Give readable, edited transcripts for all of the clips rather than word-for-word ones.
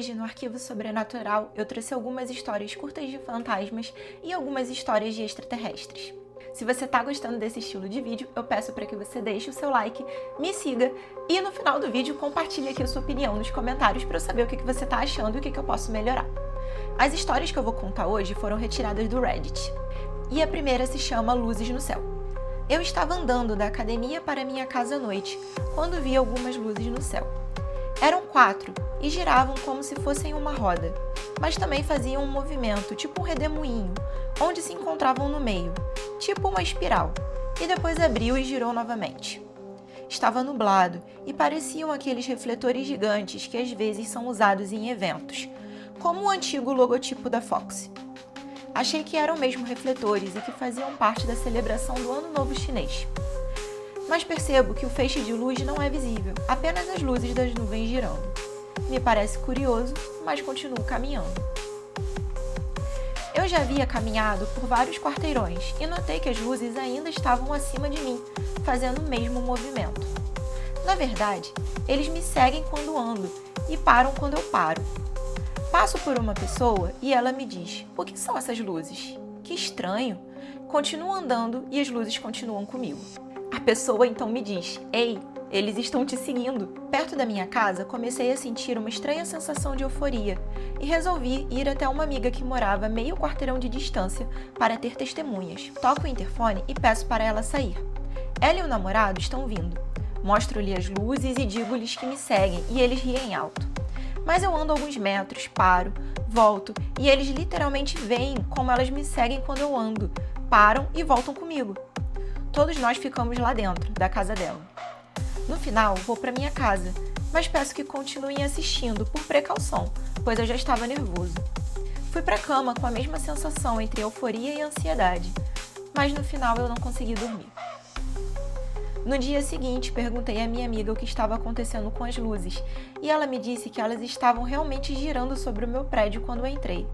hoje, no Arquivo Sobrenatural, eu trouxe algumas histórias curtas de fantasmas e algumas histórias de extraterrestres. Se você tá gostando desse estilo de vídeo, eu peço para que você deixe o seu like, me siga e no final do vídeo compartilhe aqui a sua opinião nos comentários para eu saber o que você tá achando e o que eu posso melhorar. As histórias que eu vou contar hoje foram retiradas do Reddit. E a primeira se chama Luzes no Céu. Eu estava andando da academia para minha casa à noite, quando vi algumas luzes no céu. Eram 4 e giravam como se fossem uma roda, mas também faziam um movimento, tipo um redemoinho, onde se encontravam no meio, tipo uma espiral, e depois abriu e girou novamente. Estava nublado e pareciam aqueles refletores gigantes que às vezes são usados em eventos, como o antigo logotipo da Fox. Achei que eram mesmo refletores e que faziam parte da celebração do Ano Novo Chinês. Mas percebo que o feixe de luz não é visível, apenas as luzes das nuvens girando. Me parece curioso, mas continuo caminhando. Eu já havia caminhado por vários quarteirões e notei que as luzes ainda estavam acima de mim, fazendo o mesmo movimento. Na verdade, eles me seguem quando ando e param quando eu paro. Passo por uma pessoa e ela me diz: "O que são essas luzes? Que estranho!" Continuo andando e as luzes continuam comigo. A pessoa então me diz: "Ei, eles estão te seguindo." Perto da minha casa, comecei a sentir uma estranha sensação de euforia e resolvi ir até uma amiga que morava a meio quarteirão de distância para ter testemunhas. Toco o interfone e peço para ela sair. Ela e o namorado estão vindo. Mostro-lhe as luzes e digo-lhes que me seguem e eles riem alto. Mas eu ando alguns metros, paro, volto e eles literalmente veem como elas me seguem quando eu ando, param e voltam comigo. Todos nós ficamos lá dentro, da casa dela. No final, vou para minha casa, mas peço que continuem assistindo por precaução, pois eu já estava nervoso. Fui para a cama com a mesma sensação entre euforia e ansiedade, mas no final eu não consegui dormir. No dia seguinte, perguntei à minha amiga o que estava acontecendo com as luzes, e ela me disse que elas estavam realmente girando sobre o meu prédio quando entrei.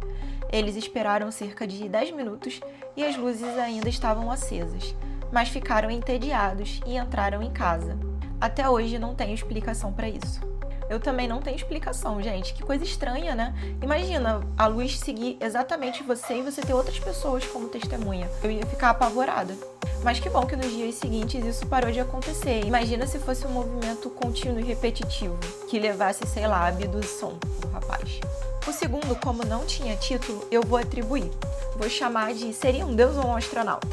Eles esperaram cerca de 10 minutos e as luzes ainda estavam acesas, mas ficaram entediados e entraram em casa. Até hoje não tenho explicação para isso. Eu também não tenho explicação, gente. Que coisa estranha, né? Imagina a luz seguir exatamente você e você ter outras pessoas como testemunha. Eu ia ficar apavorada. Mas que bom que nos dias seguintes isso parou de acontecer. Imagina se fosse um movimento contínuo e repetitivo, que levasse, sei lá, à abdução do rapaz. O segundo, como não tinha título, eu vou atribuir. Vou chamar de seria um deus ou um astronauta.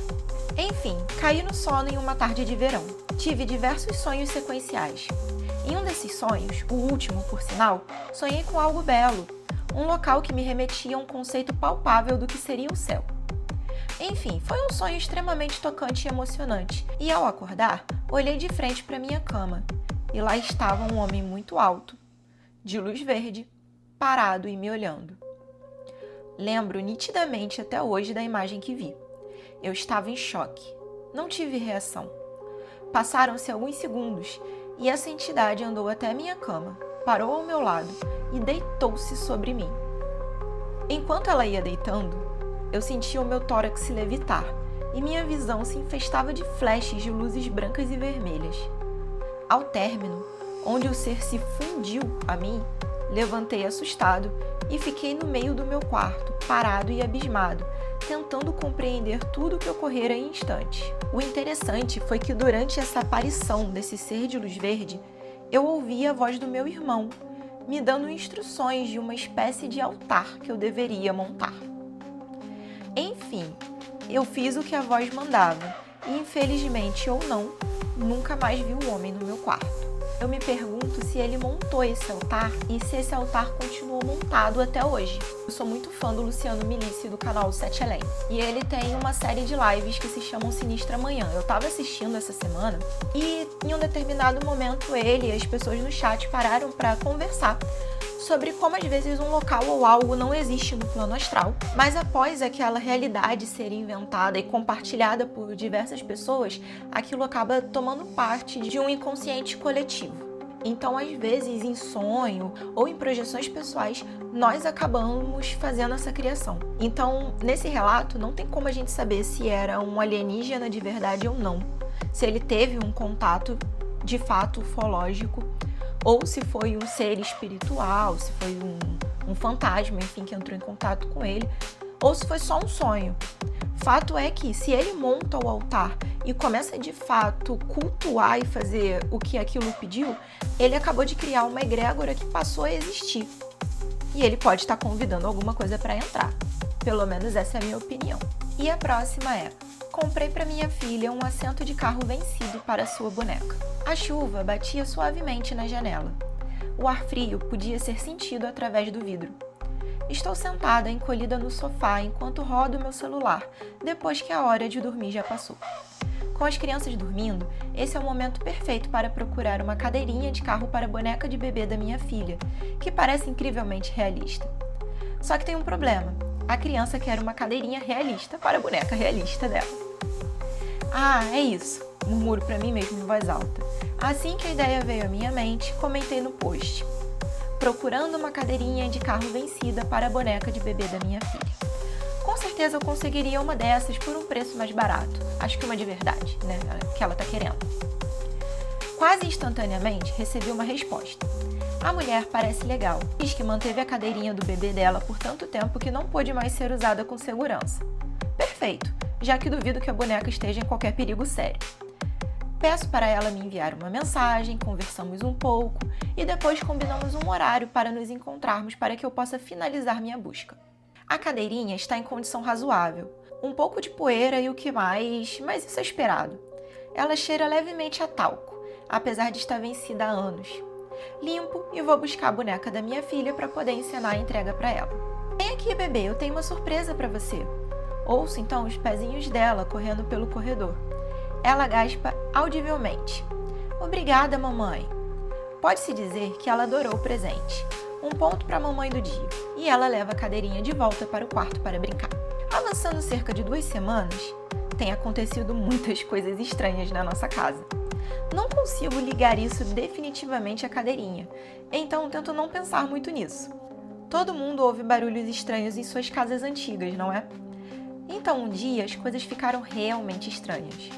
Enfim, caí no sono em uma tarde de verão. Tive diversos sonhos sequenciais. Em um desses sonhos, o último, por sinal, sonhei com algo belo, um local que me remetia a um conceito palpável do que seria o céu. Enfim, foi um sonho extremamente tocante e emocionante, e ao acordar, olhei de frente para minha cama, e lá estava um homem muito alto, de luz verde, parado e me olhando. Lembro nitidamente até hoje da imagem que vi. Eu estava em choque. Não tive reação. Passaram-se alguns segundos e essa entidade andou até a minha cama, parou ao meu lado e deitou-se sobre mim. Enquanto ela ia deitando, eu sentia o meu tórax se levitar e minha visão se infestava de flashes de luzes brancas e vermelhas. Ao término, onde o ser se fundiu a mim, levantei assustado e fiquei no meio do meu quarto, parado e abismado, tentando compreender tudo o que ocorrera em instantes. O interessante foi que durante essa aparição desse ser de luz verde, eu ouvi a voz do meu irmão, me dando instruções de uma espécie de altar que eu deveria montar. Enfim, eu fiz o que a voz mandava e, infelizmente ou não, nunca mais vi o homem no meu quarto. Eu me pergunto se ele montou esse altar e se esse altar continuou montado até hoje. Eu sou muito fã do Luciano Milici do canal 7 Além. E ele tem uma série de lives que se chamam Sinistra Manhã. Eu tava assistindo essa semana e em um determinado momento ele e as pessoas no chat pararam para conversar sobre como às vezes um local ou algo não existe no plano astral, mas após aquela realidade ser inventada e compartilhada por diversas pessoas, aquilo acaba tomando parte de um inconsciente coletivo. Então, às vezes, em sonho ou em projeções pessoais, nós acabamos fazendo essa criação. Então, nesse relato, não tem como a gente saber se era um alienígena de verdade ou não, se ele teve um contato de fato ufológico, ou se foi um ser espiritual, se foi um fantasma, enfim, que entrou em contato com ele, ou se foi só um sonho. Fato é que, se ele monta o altar e começa de fato cultuar e fazer o que aquilo pediu, ele acabou de criar uma egrégora que passou a existir. E ele pode estar convidando alguma coisa para entrar. Pelo menos essa é a minha opinião. E a próxima é: comprei para minha filha um assento de carro vencido para sua boneca. A chuva batia suavemente na janela. O ar frio podia ser sentido através do vidro. Estou sentada encolhida no sofá enquanto rodo meu celular, depois que a hora de dormir já passou. Com as crianças dormindo, esse é o momento perfeito para procurar uma cadeirinha de carro para a boneca de bebê da minha filha, que parece incrivelmente realista. Só que tem um problema: a criança quer uma cadeirinha realista para a boneca realista dela. Ah, é isso, murmuro para mim mesmo em voz alta. Assim que a ideia veio à minha mente, comentei no post: procurando uma cadeirinha de carro vencida para a boneca de bebê da minha filha. Com certeza eu conseguiria uma dessas por um preço mais barato. Acho que uma de verdade, né? Que ela tá querendo. Quase instantaneamente recebi uma resposta. A mulher parece legal. Diz que manteve a cadeirinha do bebê dela por tanto tempo que não pôde mais ser usada com segurança. Perfeito, já que duvido que a boneca esteja em qualquer perigo sério. Peço para ela me enviar uma mensagem, conversamos um pouco e depois combinamos um horário para nos encontrarmos para que eu possa finalizar minha busca. A cadeirinha está em condição razoável, um pouco de poeira e o que mais, mas isso é esperado. Ela cheira levemente a talco, apesar de estar vencida há anos. Limpo e vou buscar a boneca da minha filha para poder encenar a entrega para ela. Vem aqui, bebê, eu tenho uma surpresa para você. Ouço então os pezinhos dela correndo pelo corredor. Ela gaspa audivelmente. Obrigada, mamãe. Pode-se dizer que ela adorou o presente. Um ponto para a mamãe do dia. E ela leva a cadeirinha de volta para o quarto para brincar. Avançando cerca de 2 semanas, tem acontecido muitas coisas estranhas na nossa casa. Não consigo ligar isso definitivamente à cadeirinha, então tento não pensar muito nisso. Todo mundo ouve barulhos estranhos em suas casas antigas, não é? Então um dia as coisas ficaram realmente estranhas.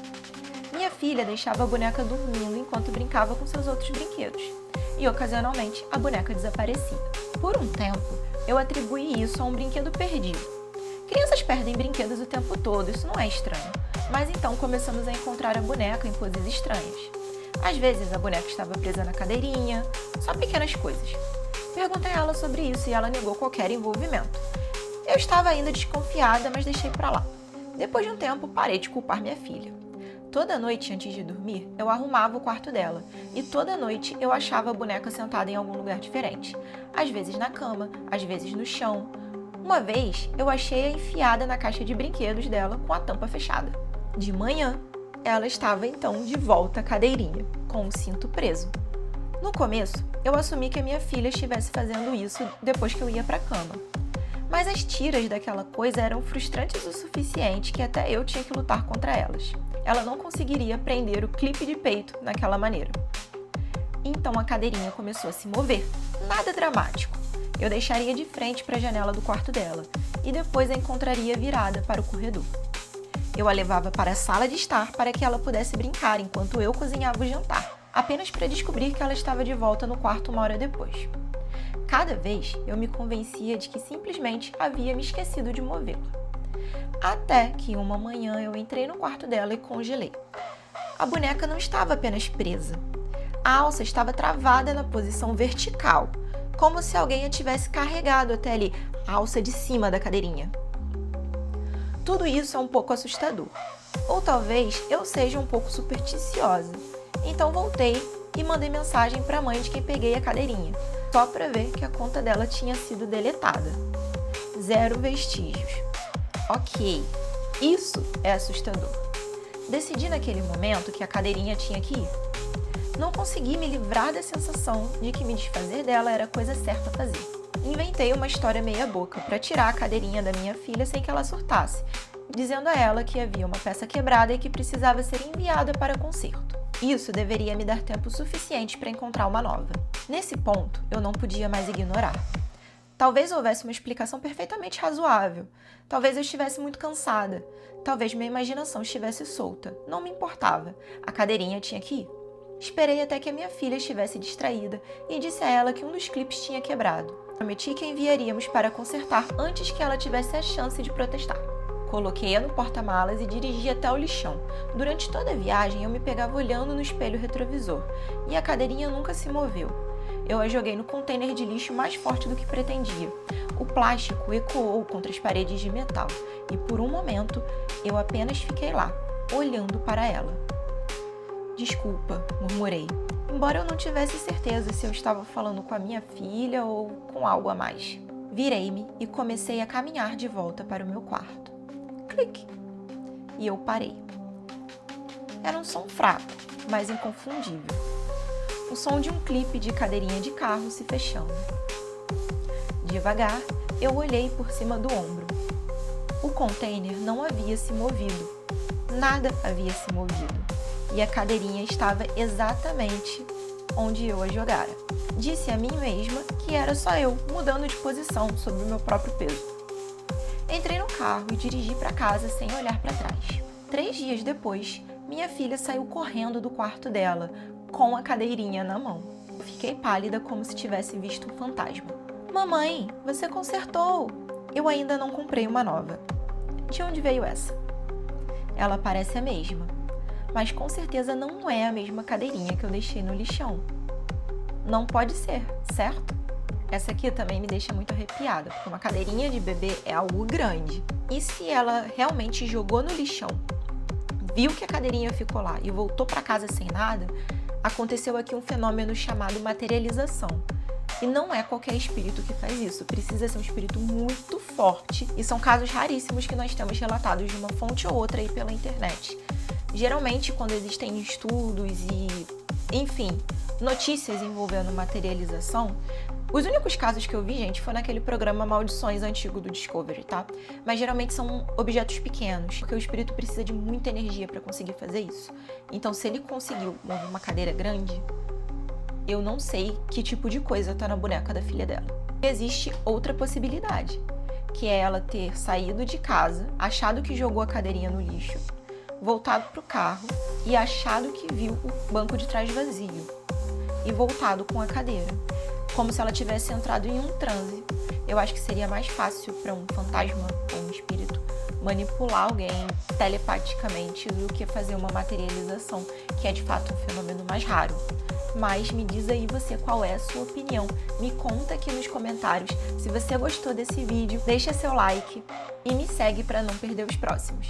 Minha filha deixava a boneca dormindo enquanto brincava com seus outros brinquedos, e ocasionalmente a boneca desaparecia. Por um tempo, eu atribuí isso a um brinquedo perdido. Crianças perdem brinquedos o tempo todo, isso não é estranho, mas então começamos a encontrar a boneca em poses estranhas. Às vezes a boneca estava presa na cadeirinha, só pequenas coisas. Perguntei a ela sobre isso e ela negou qualquer envolvimento. Eu estava ainda desconfiada, mas deixei pra lá. Depois de um tempo, parei de culpar minha filha. Toda noite, antes de dormir, eu arrumava o quarto dela, e toda noite eu achava a boneca sentada em algum lugar diferente. Às vezes na cama, às vezes no chão. Uma vez, eu achei-a enfiada na caixa de brinquedos dela com a tampa fechada. De manhã, ela estava então de volta à cadeirinha, com o cinto preso. No começo, eu assumi que a minha filha estivesse fazendo isso depois que eu ia para a cama. Mas as tiras daquela coisa eram frustrantes o suficiente que até eu tinha que lutar contra elas. Ela não conseguiria prender o clipe de peito naquela maneira. Então a cadeirinha começou a se mover. Nada dramático. Eu deixaria de frente para a janela do quarto dela e depois a encontraria virada para o corredor. Eu a levava para a sala de estar para que ela pudesse brincar enquanto eu cozinhava o jantar, apenas para descobrir que ela estava de volta no quarto uma hora depois. Cada vez eu me convencia de que simplesmente havia me esquecido de movê-la. Até que uma manhã eu entrei no quarto dela e congelei. A boneca não estava apenas presa. A alça estava travada na posição vertical, como se alguém a tivesse carregado até ali, a alça de cima da cadeirinha. Tudo isso é um pouco assustador. Ou talvez eu seja um pouco supersticiosa. Então voltei e mandei mensagem para a mãe de quem peguei a cadeirinha, só para ver que a conta dela tinha sido deletada. 0 vestígios. Ok, isso é assustador. Decidi naquele momento que a cadeirinha tinha que ir. Não consegui me livrar da sensação de que me desfazer dela era a coisa certa a fazer. Inventei uma história meia boca para tirar a cadeirinha da minha filha sem que ela surtasse, dizendo a ela que havia uma peça quebrada e que precisava ser enviada para conserto. Isso deveria me dar tempo suficiente para encontrar uma nova. Nesse ponto, eu não podia mais ignorar. Talvez houvesse uma explicação perfeitamente razoável. Talvez eu estivesse muito cansada. Talvez minha imaginação estivesse solta. Não me importava. A cadeirinha tinha que ir. Esperei até que a minha filha estivesse distraída e disse a ela que um dos clipes tinha quebrado. Prometi que enviaríamos para consertar antes que ela tivesse a chance de protestar. Coloquei-a no porta-malas e dirigi até o lixão. Durante toda a viagem, eu me pegava olhando no espelho retrovisor, e a cadeirinha nunca se moveu. Eu a joguei no container de lixo mais forte do que pretendia. O plástico ecoou contra as paredes de metal, e por um momento, eu apenas fiquei lá, olhando para ela. Desculpa, murmurei, embora eu não tivesse certeza se eu estava falando com a minha filha ou com algo a mais. Virei-me e comecei a caminhar de volta para o meu quarto. Clique! E eu parei. Era um som fraco, mas inconfundível. O som de um clipe de cadeirinha de carro se fechando. Devagar, eu olhei por cima do ombro. O container não havia se movido. Nada havia se movido. E a cadeirinha estava exatamente onde eu a jogara. Disse a mim mesma que era só eu mudando de posição sobre o meu próprio peso. Entrei no carro e dirigi para casa sem olhar para trás. 3 dias depois, minha filha saiu correndo do quarto dela, com a cadeirinha na mão. Eu fiquei pálida como se tivesse visto um fantasma. Mamãe, você consertou! Eu ainda não comprei uma nova. De onde veio essa? Ela parece a mesma, mas com certeza não é a mesma cadeirinha que eu deixei no lixão. Não pode ser, certo? Essa aqui também me deixa muito arrepiada, porque uma cadeirinha de bebê é algo grande. E se ela realmente jogou no lixão, viu que a cadeirinha ficou lá e voltou para casa sem nada, aconteceu aqui um fenômeno chamado materialização. E não é qualquer espírito que faz isso, precisa ser um espírito muito forte, e são casos raríssimos que nós temos relatados de uma fonte ou outra aí pela internet. Geralmente, quando existem estudos e, enfim, notícias envolvendo materialização, os únicos casos que eu vi, gente, foi naquele programa Maldições antigo do Discovery, tá? Mas geralmente são objetos pequenos, porque o espírito precisa de muita energia para conseguir fazer isso. Então, se ele conseguiu mover uma cadeira grande, eu não sei que tipo de coisa tá na boneca da filha dela. Existe outra possibilidade, que é ela ter saído de casa, achado que jogou a cadeirinha no lixo, voltado pro carro e achado que viu o banco de trás vazio e voltado com a cadeira, como se ela tivesse entrado em um transe. Eu acho que seria mais fácil para um fantasma ou um espírito manipular alguém telepaticamente do que fazer uma materialização, que é de fato um fenômeno mais raro. Mas me diz aí você qual é a sua opinião. Me conta aqui nos comentários. Se você gostou desse vídeo, deixa seu like e me segue para não perder os próximos.